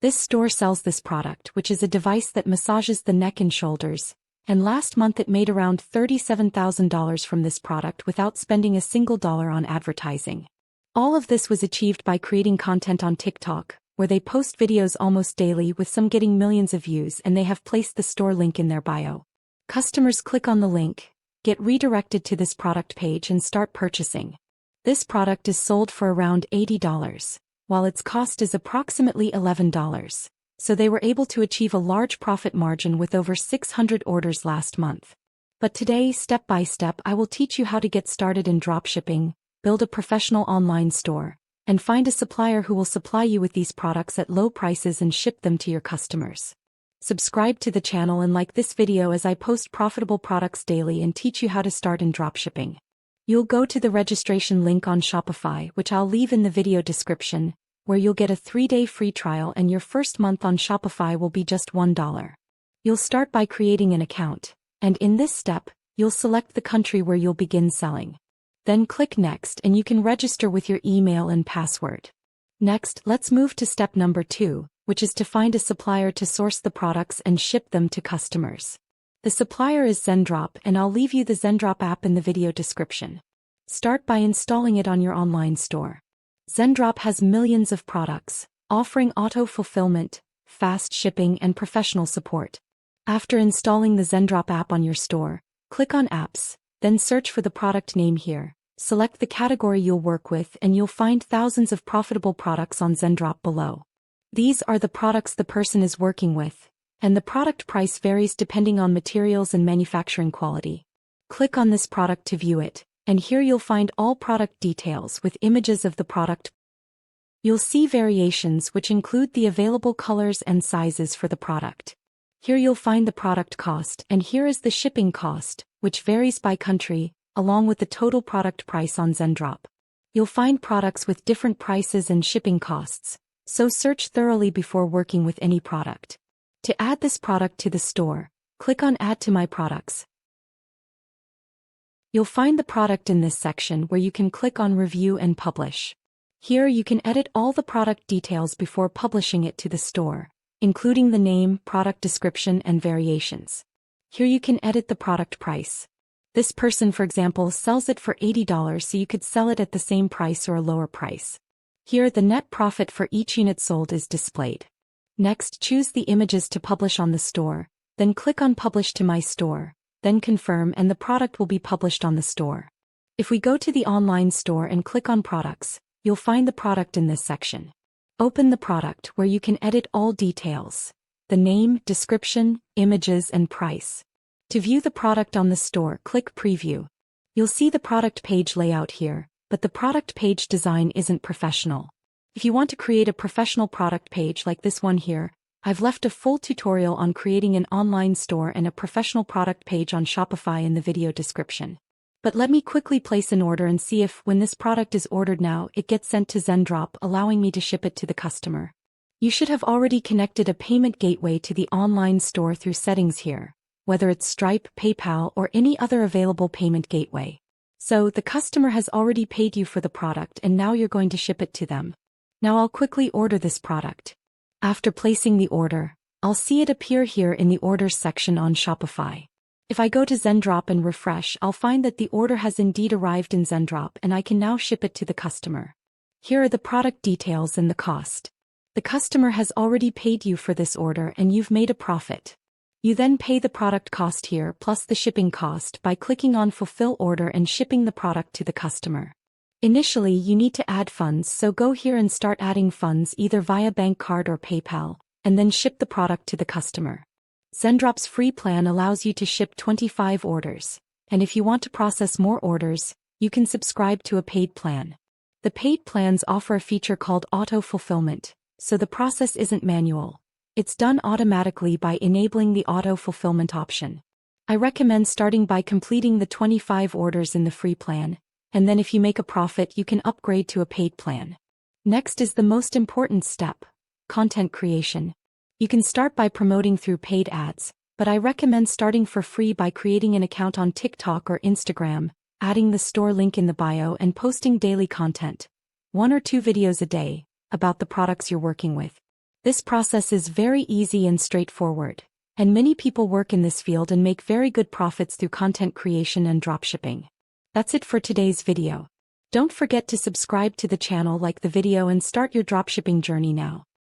This store sells this product, which is a device that massages the neck and shoulders, and last month it made around $37,000 from this product without spending a single dollar on advertising. All of this was achieved by creating content on TikTok, where they post videos almost daily with some getting millions of views, and they have placed the store link in their bio. Customers click on the link, get redirected to this product page and start purchasing. This product is sold for around $80, while its cost is approximately $11. So they were able to achieve a large profit margin with over 600 orders last month. But today, step by step, I will teach you how to get started in dropshipping, build a professional online store, and find a supplier who will supply you with these products at low prices and ship them to your customers. Subscribe to the channel and like this video as I post profitable products daily and teach you how to start in dropshipping. You'll go to the registration link on Shopify, which I'll leave in the video description, where you'll get a 3-day free trial and your first month on Shopify will be just $1. You'll start by creating an account, and in this step, you'll select the country where you'll begin selling. Then click Next and you can register with your email and password. Next, let's move to step number 2, which is to find a supplier to source the products and ship them to customers. The supplier is Zendrop, and I'll leave you the Zendrop app in the video description. Start by installing it on your online store. Zendrop has millions of products, offering auto-fulfillment, fast shipping and professional support. After installing the Zendrop app on your store, click on Apps, then search for the product name here. Select the category you'll work with and you'll find thousands of profitable products on Zendrop below. These are the products the person is working with, and the product price varies depending on materials and manufacturing quality. Click on this product to view it, and here you'll find all product details with images of the product. You'll see variations which include the available colors and sizes for the product. Here you'll find the product cost, and here is the shipping cost, which varies by country, along with the total product price on Zendrop. You'll find products with different prices and shipping costs, so search thoroughly before working with any product. To add this product to the store, click on Add to My Products. You'll find the product in this section where you can click on Review and Publish. Here you can edit all the product details before publishing it to the store, including the name, product description, and variations. Here you can edit the product price. This person, for example, sells it for $80, so you could sell it at the same price or a lower price. Here the net profit for each unit sold is displayed. Next, choose the images to publish on the store, then click on Publish to My Store, then confirm, and the product will be published on the store. If we go to the online store and click on Products, you'll find the product in this section. Open the product where you can edit all details: the name, description, images, and price. To view the product on the store, click Preview. You'll see the product page layout here, but the product page design isn't professional. If you want to create a professional product page like this one here, I've left a full tutorial on creating an online store and a professional product page on Shopify in the video description. But let me quickly place an order and see if, when this product is ordered now, it gets sent to Zendrop, allowing me to ship it to the customer. You should have already connected a payment gateway to the online store through settings here, whether it's Stripe, PayPal, or any other available payment gateway. So the customer has already paid you for the product and now you're going to ship it to them. Now I'll quickly order this product. After placing the order, I'll see it appear here in the Orders section on Shopify. If I go to Zendrop and refresh, I'll find that the order has indeed arrived in Zendrop and I can now ship it to the customer. Here are the product details and the cost. The customer has already paid you for this order and you've made a profit. You then pay the product cost here plus the shipping cost by clicking on Fulfill Order and shipping the product to the customer. Initially, you need to add funds, so go here and start adding funds either via bank card or PayPal, and then ship the product to the customer. Zendrop's free plan allows you to ship 25 orders, and if you want to process more orders, you can subscribe to a paid plan. The paid plans offer a feature called auto-fulfillment, so the process isn't manual. It's done automatically by enabling the auto-fulfillment option. I recommend starting by completing the 25 orders in the free plan, and then if you make a profit you can upgrade to a paid plan. Next is the most important step: content creation. You can start by promoting through paid ads, but I recommend starting for free by creating an account on TikTok or Instagram, adding the store link in the bio and posting daily content, 1 or 2 videos a day, about the products you're working with. This process is very easy and straightforward, and many people work in this field and make very good profits through content creation and dropshipping. That's it for today's video. Don't forget to subscribe to the channel, like the video, and start your dropshipping journey now.